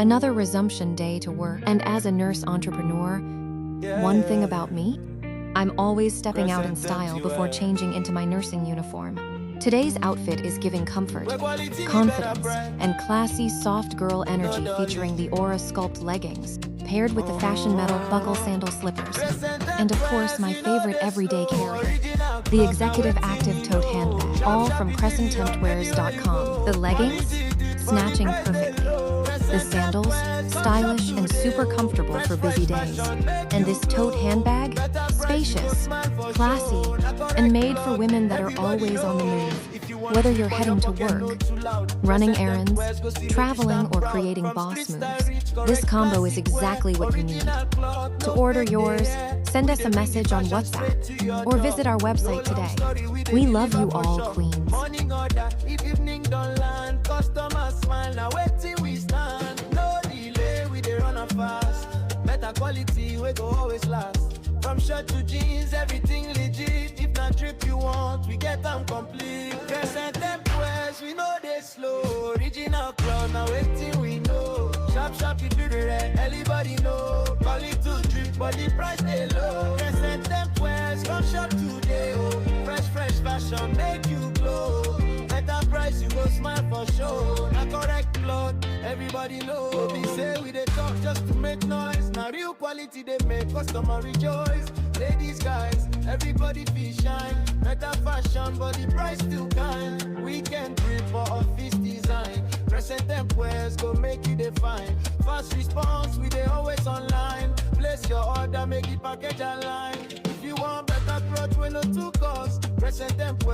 Another resumption day to work. And as a nurse entrepreneur, one thing about me, I'm always stepping out in style before changing into my nursing uniform. Today's outfit is giving comfort, confidence, and classy soft girl energy, featuring the Aura Sculpt Leggings, paired with the fashion metal buckle sandal slippers, and of course my favorite everyday carrier, the Executive Active Tote Handbag, all from crescentTemptWears.com. The leggings, snatching perfectly. The sandals, stylish and super comfortable for busy days. And this tote handbag, spacious, classy, and made for women that are always on the move. Whether you're heading to work, running errands, traveling, or creating boss moves, this combo is exactly what you need. To order yours, send us a message on WhatsApp or visit our website today. We love you all, queens. Better quality, we go always last. From shirt to jeans, everything legit. If not drip you want, we get them complete. crescentTemptWears, we know they slow. Original cloud, now waiting we know. Sharp, you do the red, everybody know. Call it to drip, but the price they low. crescentTemptWears, come shop today, oh. Fresh fashion, make you glow. Better price, you go smile for sure. Not correct cloth, everybody know. We say we they talk just to make noise. Now real quality they make customer rejoice. Ladies, guys, everybody feel shine. Better fashion, but the price still kind. Weekend grip for office design. crescentTemptWears go make you define. Fast response, we they always online. Place your order, make it package online. If you want better clothes, we no too cost. crescentTemptWears.